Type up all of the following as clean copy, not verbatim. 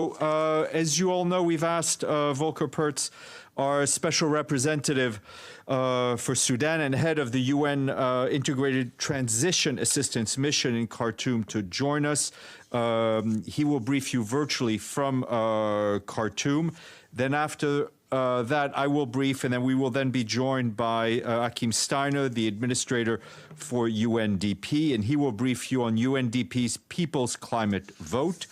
As you all know, we've asked Volker Perthes, our special representative for Sudan and head of the UN Integrated Transition Assistance Mission in Khartoum, to join us. He will brief you virtually from Khartoum. Then after that, I will brief, and then we will then be joined by Achim Steiner, the administrator for UNDP, and he will brief you on UNDP's People's Climate Vote.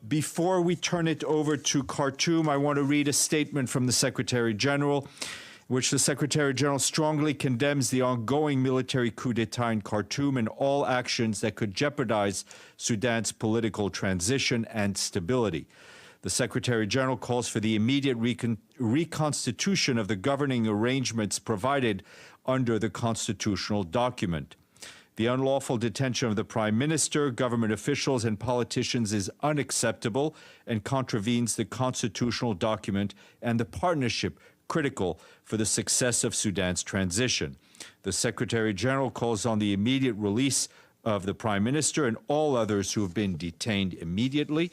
Before we turn it over to Khartoum, I want to read a statement from the Secretary General, in which the Secretary General strongly condemns the ongoing military coup d'etat in Khartoum and all actions that could jeopardize Sudan's political transition and stability. The Secretary General calls for the immediate reconstitution of the governing arrangements provided under the constitutional document. The unlawful detention of the Prime Minister, government officials, and politicians is unacceptable and contravenes the constitutional document and the partnership critical for the success of Sudan's transition. The Secretary General calls on the immediate release of the Prime Minister and all others who have been detained immediately.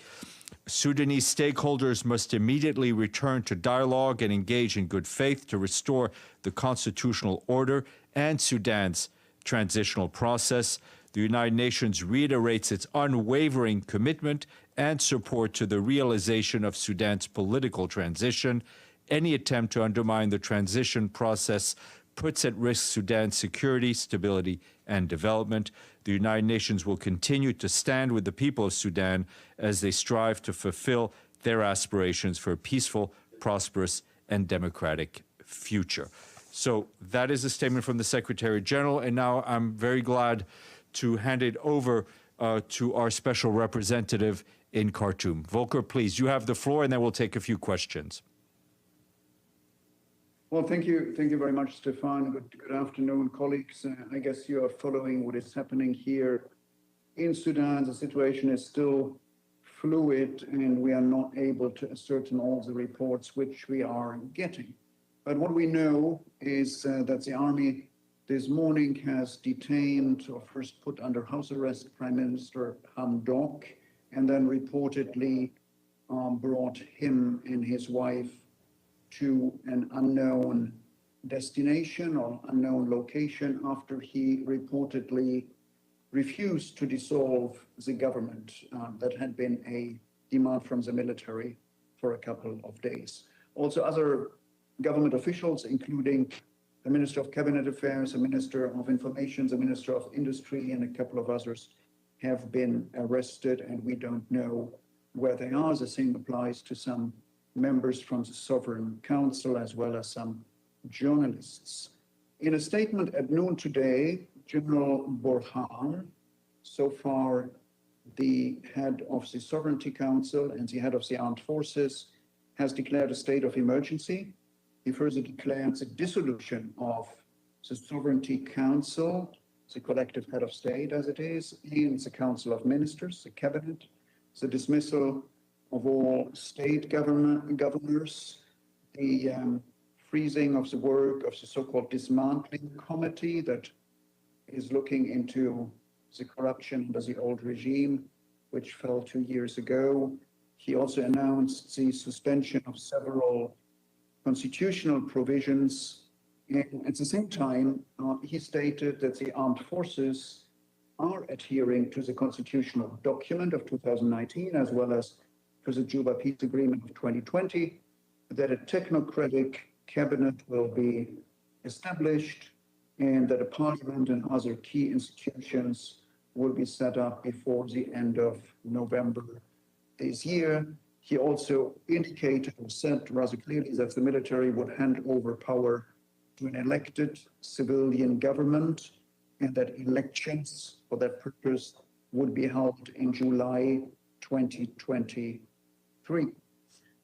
Sudanese stakeholders must immediately return to dialogue and engage in good faith to restore the constitutional order and Sudan's transitional process. The United Nations reiterates its unwavering commitment and support to the realization of Sudan's political transition. Any attempt to undermine the transition process puts at risk Sudan's security, stability, and development. The United Nations will continue to stand with the people of Sudan as they strive to fulfill their aspirations for a peaceful, prosperous, and democratic future. So that is a statement from the Secretary General, and now I'm very glad to hand it over to our special representative in Khartoum. Volker, please, you have the floor, and then we'll take a few questions. Well, thank you very much, Stefan. Good afternoon, colleagues. I guess you are following what is happening here in Sudan. The situation is still fluid, and we are not able to ascertain all the reports which we are getting. But what we know is that the army this morning has detained, or first put under house arrest, Prime Minister Hamdok, and then reportedly brought him and his wife to an unknown destination or unknown location after he reportedly refused to dissolve the government. That had been a demand from the military for a couple of days. Also, other government officials, including the Minister of Cabinet Affairs, the Minister of Information, the Minister of Industry, and a couple of others have been arrested, and we don't know where they are. The same applies to some members from the Sovereign Council, as well as some journalists. In a statement at noon today, General Burhan, so far the head of the Sovereignty Council and the head of the Armed Forces, has declared a state of emergency. He further declared the dissolution of the Sovereignty Council, the collective head of state as it is, and the Council of Ministers, the cabinet, the dismissal of all state governors, the freezing of the work of the so-called dismantling committee that is looking into the corruption under the old regime, which fell 2 years ago. He also announced the suspension of several constitutional provisions. And at the same time, he stated that the armed forces are adhering to the constitutional document of 2019, as well as to the Juba Peace Agreement of 2020, that a technocratic cabinet will be established, and that a parliament and other key institutions will be set up before the end of November this year. He also indicated or said rather clearly that the military would hand over power to an elected civilian government, and that elections for that purpose would be held in July 2023.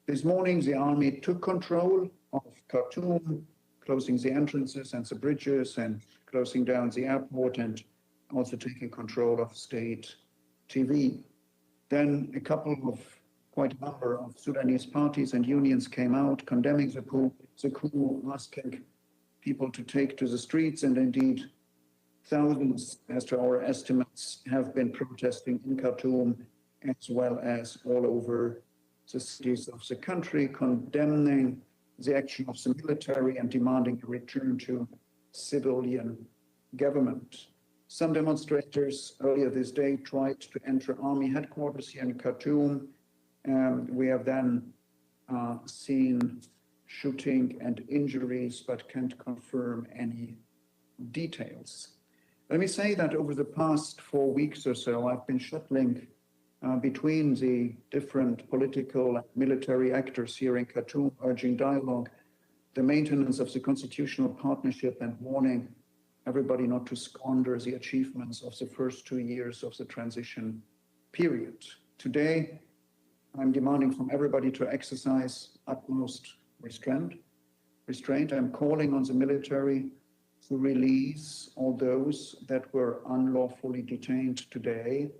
This morning, the army took control of Khartoum, closing the entrances and the bridges and closing down the airport, and also taking control of state TV. Then quite a number of Sudanese parties and unions came out condemning the coup, asking people to take to the streets, and indeed thousands, as to our estimates, have been protesting in Khartoum as well as all over the cities of the country, condemning the action of the military and demanding a return to civilian government. Some demonstrators earlier this day tried to enter army headquarters here in Khartoum. We have then seen shooting and injuries, but can't confirm any details. Let me say that over the past 4 weeks or so, I've been shuttling between the different political and military actors here in Khartoum, urging dialogue, the maintenance of the constitutional partnership, and warning everybody not to squander the achievements of the first 2 years of the transition period. Today, I'm demanding from everybody to exercise utmost restraint. I'm calling on the military to release all those that were unlawfully detained today.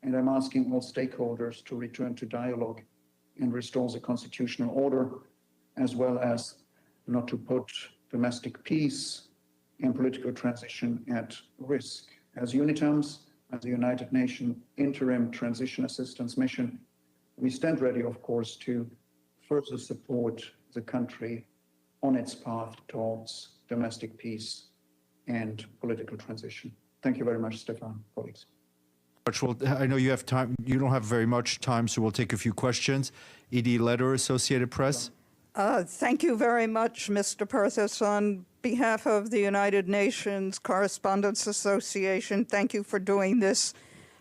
And I'm asking all stakeholders to return to dialogue and restore the constitutional order, as well as not to put domestic peace and political transition at risk. As UNITAMS, as the United Nations Interim Transition Assistance Mission, we stand ready, of course, to further support the country on its path towards domestic peace and political transition. Thank you very much, Stefan, colleagues. Well, I know you have time. You don't have very much time, so we'll take a few questions. Edie Leder, Associated Press. Thank you very much, Mr. Perthes. On behalf of the United Nations Correspondents Association, thank you for doing this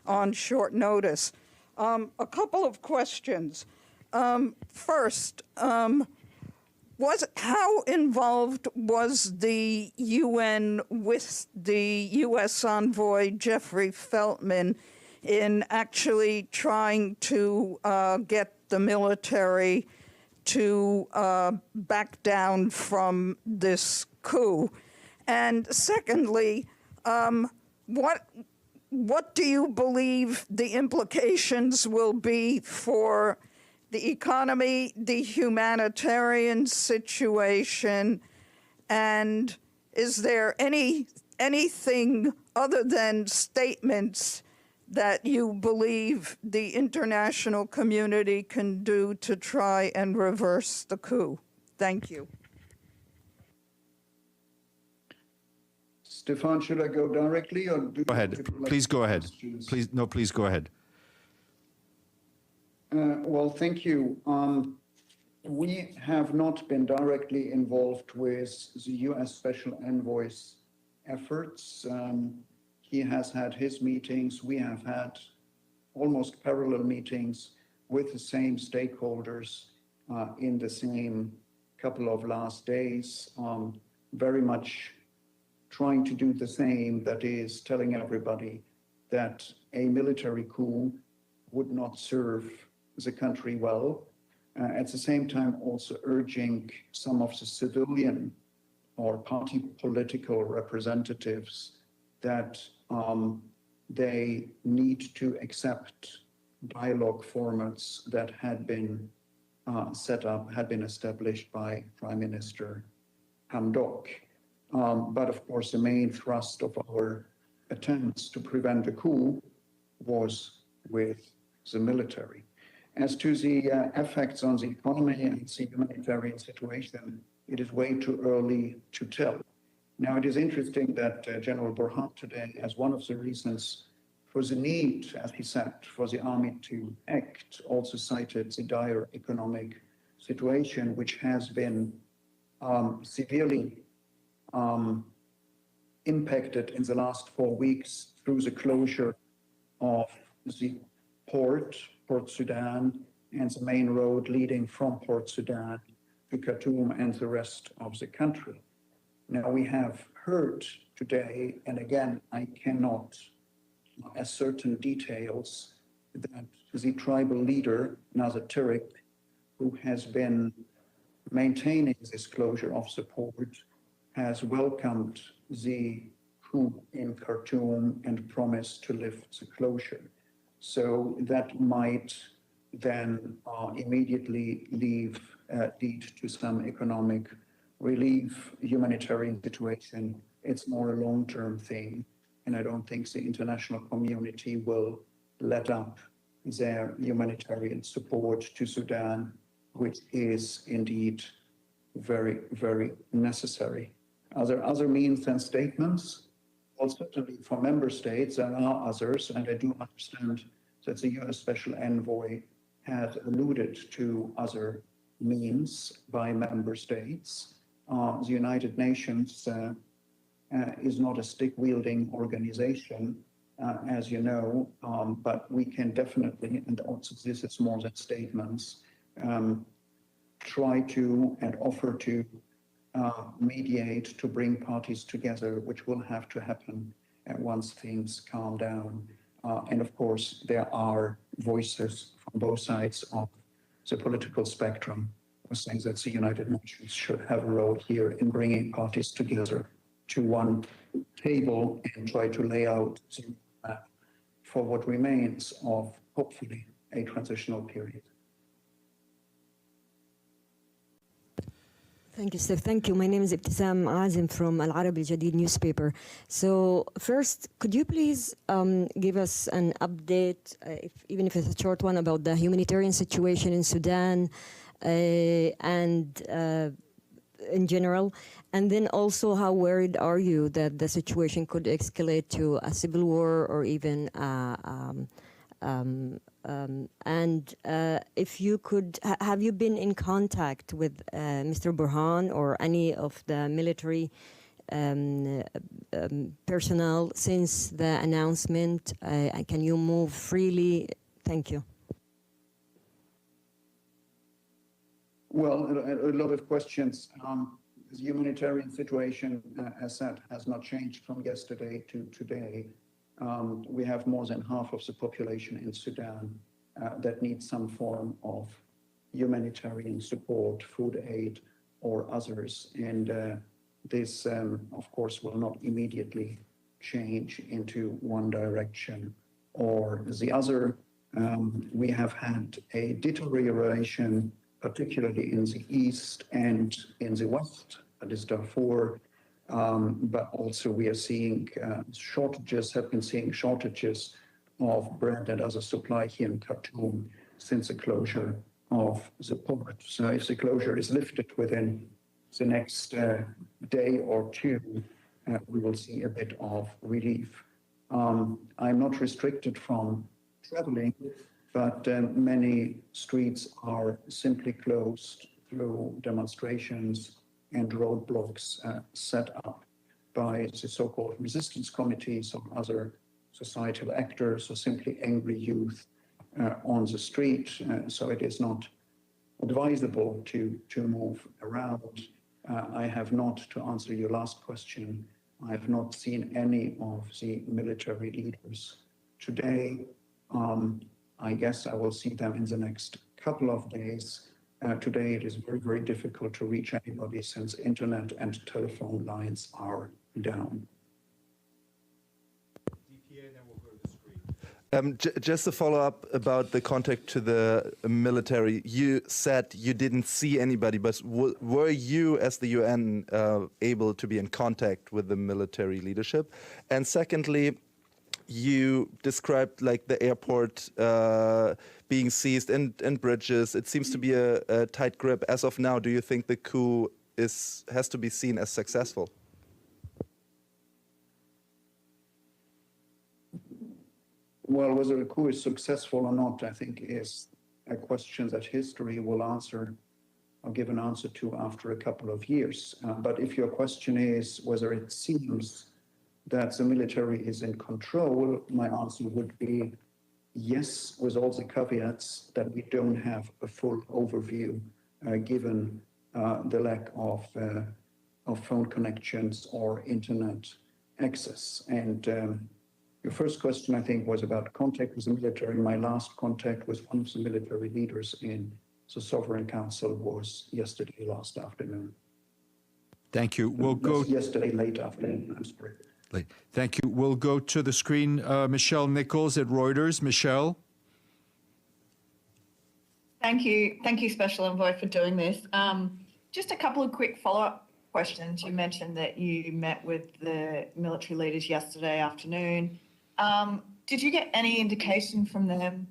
on short notice. A couple of questions. First, how involved was the UN with the U.S. envoy Jeffrey Feltman in actually trying to get the military to back down from this coup? And secondly, what do you believe the implications will be for the economy, the humanitarian situation, and is there anything other than statements that you believe the international community can do to try and reverse the coup? Thank you. Stefan, should I go directly or do? Go ahead. Please go ahead. Please go ahead. Well, thank you. We have not been directly involved with the U.S. Special Envoy's efforts. He has had his meetings. We have had almost parallel meetings with the same stakeholders in the same couple of last days, very much trying to do the same, that is, telling everybody that a military coup would not serve the country well. At the same time, also urging some of the civilian or party political representatives that they need to accept dialogue formats that had been set up, had been established by Prime Minister Hamdok. But of course, the main thrust of our attempts to prevent the coup was with the military. As to the effects on the economy and the humanitarian situation, it is way too early to tell. Now, it is interesting that General Burhan today, as one of the reasons for the need, as he said, for the army to act, also cited the dire economic situation, which has been severely impacted in the last 4 weeks through the closure of the Port Sudan, and the main road leading from Port Sudan to Khartoum and the rest of the country. Now, we have heard today, and again, I cannot ascertain details, that the tribal leader, Nazar Tirik, who has been maintaining this closure of the port, has welcomed the coup in Khartoum and promised to lift the closure. So that might then immediately lead to some economic relief, humanitarian situation. It's more a long-term thing, and I don't think the international community will let up their humanitarian support to Sudan, which is indeed very, very necessary. Other means and statements? Well, certainly for member states, there are others, and I do understand that the US Special Envoy has alluded to other means by member states. The United Nations is not a stick-wielding organization, as you know, but we can definitely, and also this is more than statements, try to and offer to mediate, to bring parties together, which will have to happen once things calm down. And of course, there are voices from both sides of the political spectrum who saying that the United Nations should have a role here in bringing parties together to one table and try to lay out the roadmap for what remains of, hopefully, a transitional period. Thank you, Steph. Thank you. My name is Ibtisam Azim from Al Arabi Al Jadid newspaper. So first, could you please give us an update, even if it's a short one, about the humanitarian situation in Sudan and in general? And then also, how worried are you that the situation could escalate to a civil war or even and if you could, have you been in contact with Mr. Burhan or any of the military personnel since the announcement? Can you move freely? Thank you. Well, a lot of questions. The humanitarian situation, as said, has not changed from yesterday to today. We have more than half of the population in Sudan that needs some form of humanitarian support, food aid, or others. And this, of course, will not immediately change into one direction or the other. We have had a deterioration, particularly in the east and in the west, that is Darfur. But also we are seeing shortages, have been seeing shortages of bread and other supply here in Khartoum since the closure of the port. So if the closure is lifted within the next day or two, we will see a bit of relief. I'm not restricted from traveling, but many streets are simply closed through demonstrations and roadblocks set up by the so-called resistance committees or other societal actors or simply angry youth on the street. So it is not advisable to move around. I have not, to answer your last question, I have not seen any of the military leaders today. I guess I will see them in the next couple of days. Today it is very, very difficult to reach anybody since internet and telephone lines are down. Just to follow up about the contact to the military, you said you didn't see anybody, but were you, as the UN, able to be in contact with the military leadership? And secondly, you described like the airport being seized and bridges. It seems to be a tight grip. As of now, do you think the coup has to be seen as successful? Well, whether a coup is successful or not, I think is a question that history will answer or give an answer to after a couple of years. But if your question is whether it seems that the military is in control, my answer would be yes, with all the caveats that we don't have a full overview given the lack of phone connections or internet access. And your first question, I think, was about contact with the military. My last contact with one of the military leaders in the Sovereign Council was yesterday, last afternoon. Thank you. We'll go yesterday late afternoon. I'm sorry. Thank you. We'll go to the screen. Michelle Nichols at Reuters. Michelle. Thank you, Special Envoy, for doing this. Just a couple of quick follow-up questions. You mentioned that you met with the military leaders yesterday afternoon. Did you get any indication from them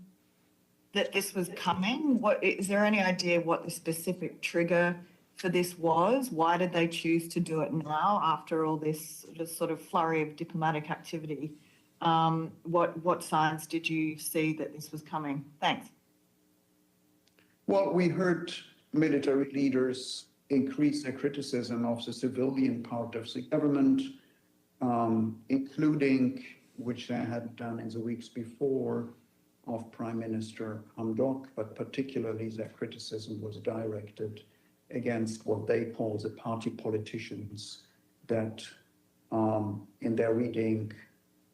that this was coming? What is there any idea what the specific trigger for this was? Why did they choose to do it now after all this sort of flurry of diplomatic activity? What signs did you see that this was coming? Thanks. Well, we heard military leaders increase their criticism of the civilian part of the government, including, which they had done in the weeks before, of Prime Minister Hamdok, but particularly their criticism was directed against what they call the party politicians that, in their reading,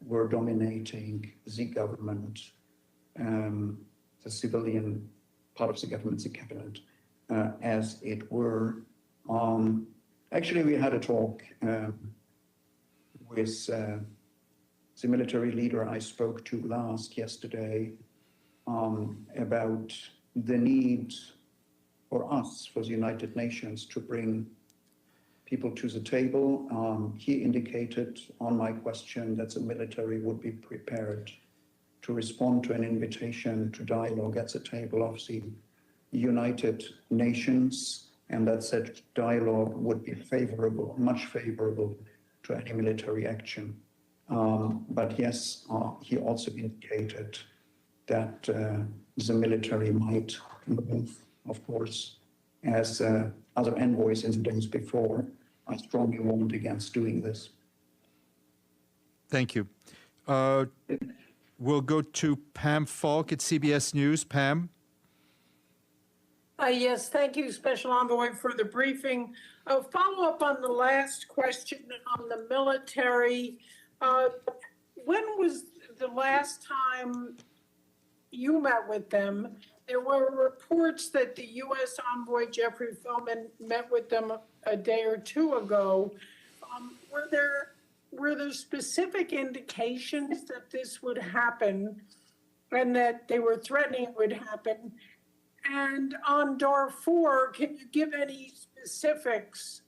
were dominating the government, the civilian part of the government, the cabinet, as it were. Actually, we had a talk with the military leader I spoke to yesterday, about the need for us, for the United Nations, to bring people to the table. He indicated on my question that the military would be prepared to respond to an invitation to dialogue at the table of the United Nations, and that said dialogue would be favorable, much favorable to any military action. But yes, he also indicated that the military might move, of course, as other envoys in the days before. I strongly warned against doing this. Thank you. We'll go to Pam Falk at CBS News. Pam? Yes, thank you, Special Envoy, for the briefing. A follow-up on the last question on the military. When was the last time you met with them? There were reports that the U.S. envoy Jeffrey Feldman met with them a day or two ago. Were there specific indications that this would happen and that they were threatening it would happen? And on Darfur, can you give any specifics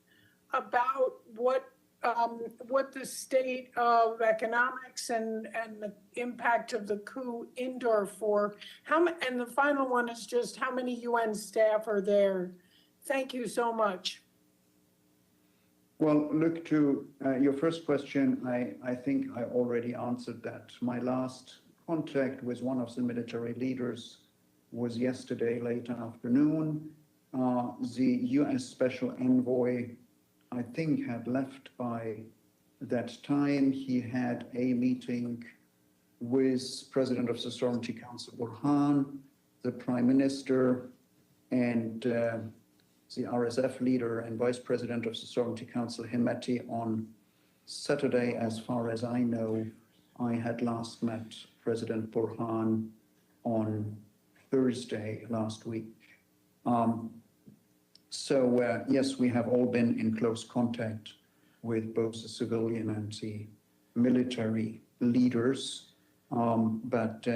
about what the state of economics and the impact of the coup in Darfur? And the final one is just how many UN staff are there? Thank you so much. Well, look, to your first question, I think I already answered that. My last contact with one of the military leaders was yesterday late afternoon. The US Special Envoy, I think, had left by that time. He had a meeting with President of the Sovereignty Council Burhan, the Prime Minister, and the RSF leader and Vice President of the Sovereignty Council, Hemeti, on Saturday. As far as I know, I had last met President Burhan on Thursday last week. So yes, we have all been in close contact with both the civilian and the military leaders. But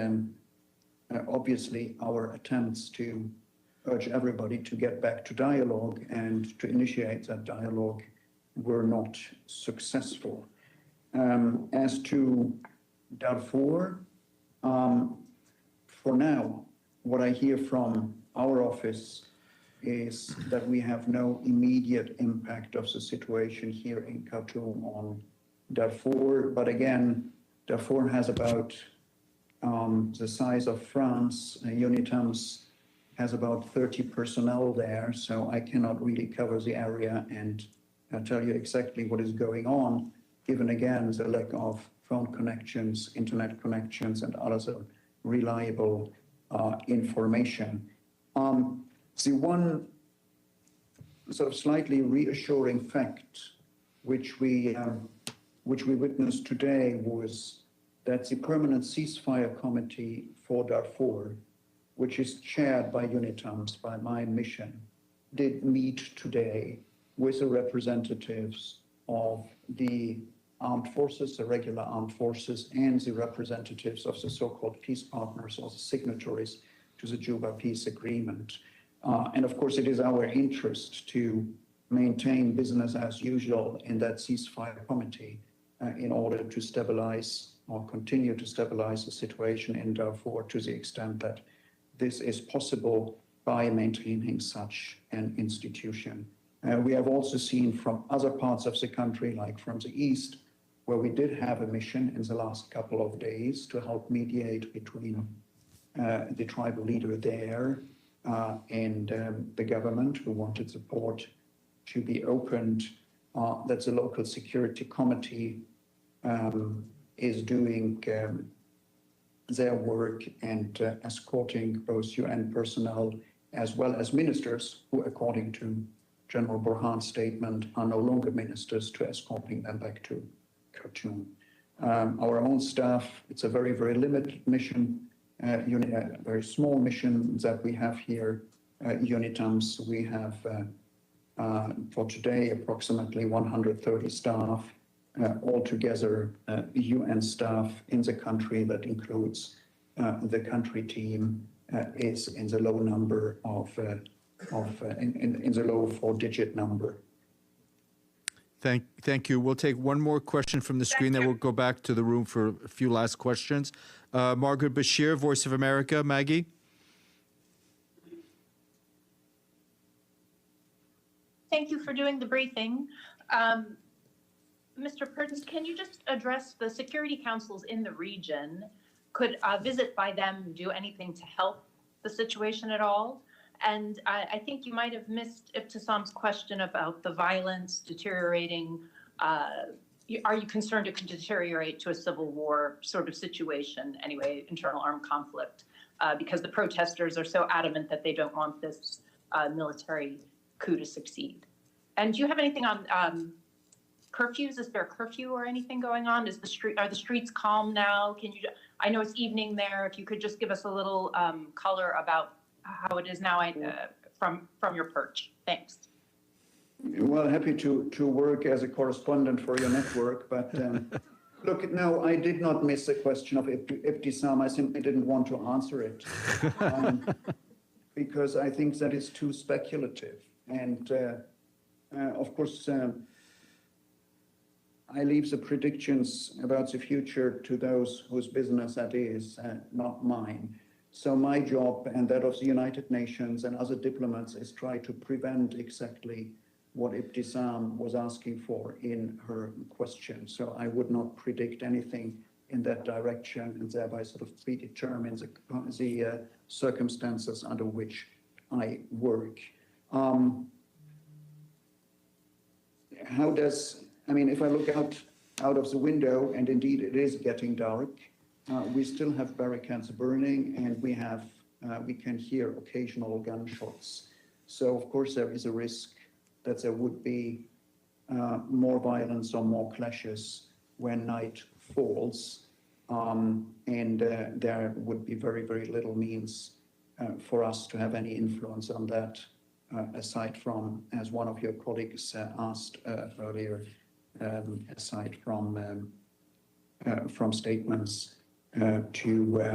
obviously our attempts to urge everybody to get back to dialogue and to initiate that dialogue were not successful. As to Darfur, for now, what I hear from our office is that we have no immediate impact of the situation here in Khartoum on Darfur. But again, Darfur has about the size of France. UNITAMS has about 30 personnel there, so I cannot really cover the area and tell you exactly what is going on, given again the lack of phone connections, internet connections, and other reliable information. The one sort of slightly reassuring fact which we witnessed today was that the Permanent Ceasefire Committee for Darfur, which is chaired by UNITAMS, by my mission, did meet today with the representatives of the armed forces, the regular armed forces, and the representatives of the so-called peace partners, or the signatories to the Juba Peace Agreement. And of course, it is our interest to maintain business as usual in that ceasefire committee in order to stabilize or continue to stabilize the situation in Darfur to the extent that this is possible by maintaining such an institution. We have also seen from other parts of the country, like from the east, where we did have a mission in the last couple of days to help mediate between the tribal leader there and the government, who wanted the port to be opened, that the local security committee is doing their work and escorting both UN personnel as well as ministers who, according to General Burhan's statement, are no longer ministers, to escorting them back to Khartoum. Our own staff, it's a very, very limited mission, a very small mission that we have here, UNITAMS. We have, for today, approximately 130 staff, altogether UN staff in the country. That includes the country team, is in the low number in the low 4-digit number. Thank you. We'll take one more question from the screen, then we'll go back to the room for a few last questions. Margaret Bashir, Voice of America. Maggie? Thank you for doing the briefing. Mr. Perthes, can you just address the security councils in the region? Could a visit by them do anything to help the situation at all? And I think you might have missed Ibtisam's question about the violence deteriorating. Are you concerned it could deteriorate to a civil war sort of situation, anyway, internal armed conflict, because the protesters are so adamant that they don't want this military coup to succeed? And do you have anything on curfews? Is there a curfew or anything going on? Are the streets calm now? I know it's evening there. If you could just give us a little color about how it is now from your perch. Thanks. Well, happy to work as a correspondent for your network, but look, no, I did not miss the question of Ibtisam. I simply didn't want to answer it because I think that is too speculative. And of course, I leave the predictions about the future to those whose business that is, not mine. So my job and that of the United Nations and other diplomats is try to prevent exactly what Ibtisam was asking for in her question. So I would not predict anything in that direction and thereby sort of predetermine the circumstances under which I work. If I look out of the window, and indeed it is getting dark, we still have barricades burning, and we can hear occasional gunshots. So of course there is a risk that there would be more violence or more clashes when night falls, and there would be very, very little means for us to have any influence on that, aside from, as one of your colleagues asked earlier, aside from statements to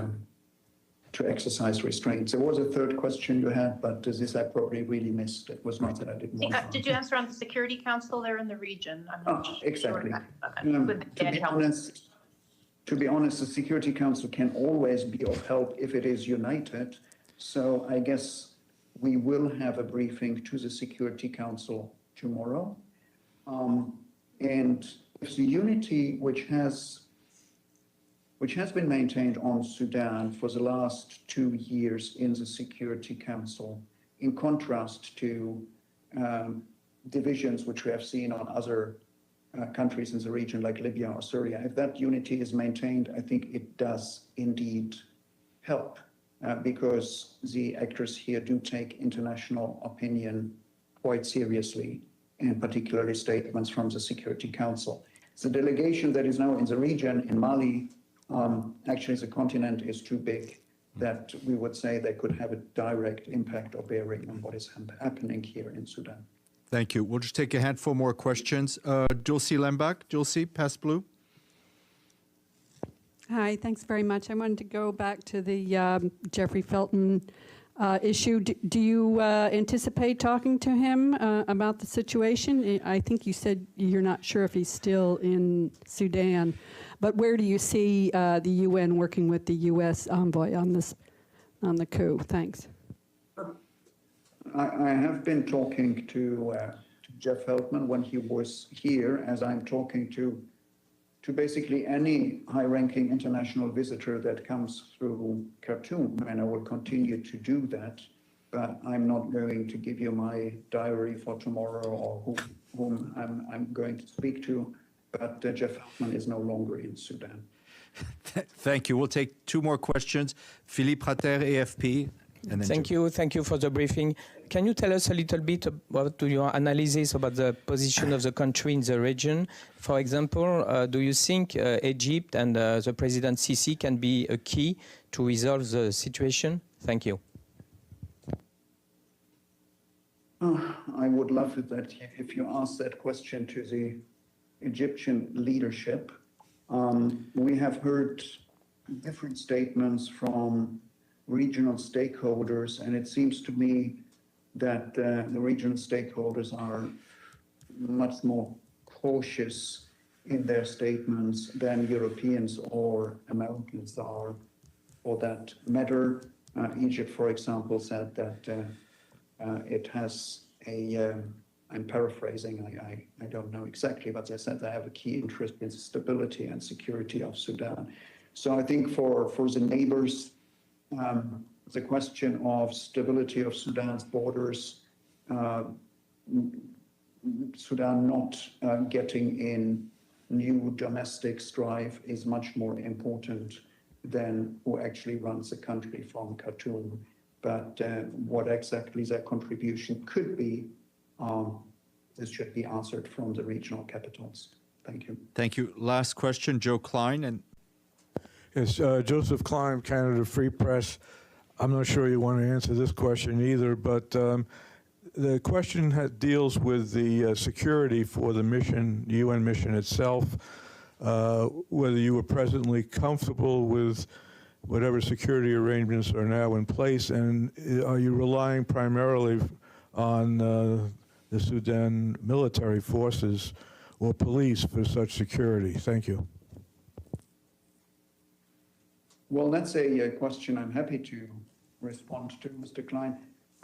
exercise restraints. There was a third question you had, but this I probably really missed. It was not that I didn't want to. Did you answer on the Security Council there in the region? I'm not sure. Exactly. To be honest, the Security Council can always be of help if it is united. So I guess we will have a briefing to the Security Council tomorrow. And if the unity which has been maintained on Sudan for the last 2 years in the Security Council, in contrast to divisions which we have seen on other countries in the region like Libya or Syria, if that unity is maintained, I think it does indeed help because the actors here do take international opinion quite seriously, and particularly statements from the Security Council. The delegation that is now in the region, in Mali, actually the continent is too big that we would say they could have a direct impact or bearing on what is happening here in Sudan. Thank you. We'll just take a handful more questions. Dulcie Lembach. Dulcie, pass blue. Hi, thanks very much. I wanted to go back to the Jeffrey Felton issue. Do you anticipate talking to him about the situation? I think you said you're not sure if he's still in Sudan, but where do you see the UN working with the U.S. envoy on on the coup? Thanks. I have been talking to Jeff Feltman when he was here, as I'm talking to basically any high-ranking international visitor that comes through Khartoum, and I will continue to do that. But I'm not going to give you my diary for tomorrow or whom I'm going to speak to. But Jeff Feltman is no longer in Sudan. Thank you. We'll take two more questions. Philippe Rater, AFP. And then Thank you for the briefing. Can you tell us a little bit about your analysis about the position of the country in the region? For example, do you think Egypt and the President Sisi can be a key to resolve the situation? Thank you. I would love it that if you ask that question to the Egyptian leadership. We have heard different statements from regional stakeholders, and it seems to me that the regional stakeholders are much more cautious in their statements than Europeans or Americans are, for that matter. Egypt, for example, said that it has I'm paraphrasing, I don't know exactly, but they said they have a key interest in the stability and security of Sudan. So I think for the neighbors, the question of stability of Sudan's borders, Sudan not getting in new domestic strife is much more important than who actually runs the country from Khartoum. But what exactly their contribution could be, this should be answered from the regional capitals. Thank you. Thank you. Last question, Joe Klein. And Yes, Joseph Klein, Canada Free Press. I'm not sure you want to answer this question either, but the question deals with the security for the mission, the UN mission itself, whether you were presently comfortable with whatever security arrangements are now in place, and are you relying primarily on the Sudan military forces or police for such security? Thank you. Well, that's a question I'm happy to respond to, Mr. Klein.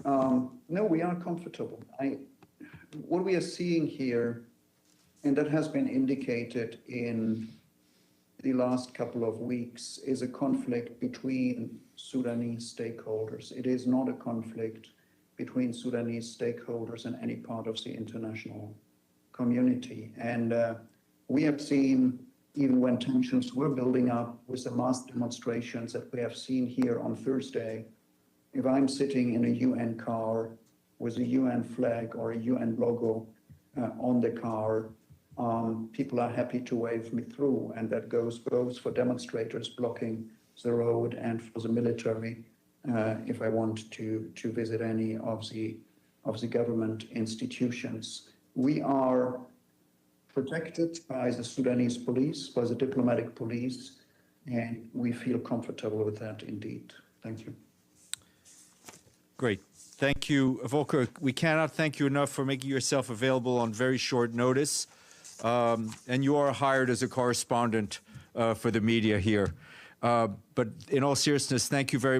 No, we are comfortable. What we are seeing here, and that has been indicated in the last couple of weeks, is a conflict between Sudanese stakeholders. It is not a conflict between Sudanese stakeholders and any part of the international community. And we have seen, even when tensions were building up with the mass demonstrations that we have seen here on Thursday, if I'm sitting in a UN car with a UN flag or a UN logo on the car, people are happy to wave me through, and that goes both for demonstrators blocking the road and for the military if I want to visit any of the government institutions. We are protected by the Sudanese police, by the diplomatic police, and we feel comfortable with that indeed. Thank you. great. Thank you, Volker. We cannot thank you enough for making yourself available on very short notice. And you are hired as a correspondent for the media here. But in all seriousness, thank you very much.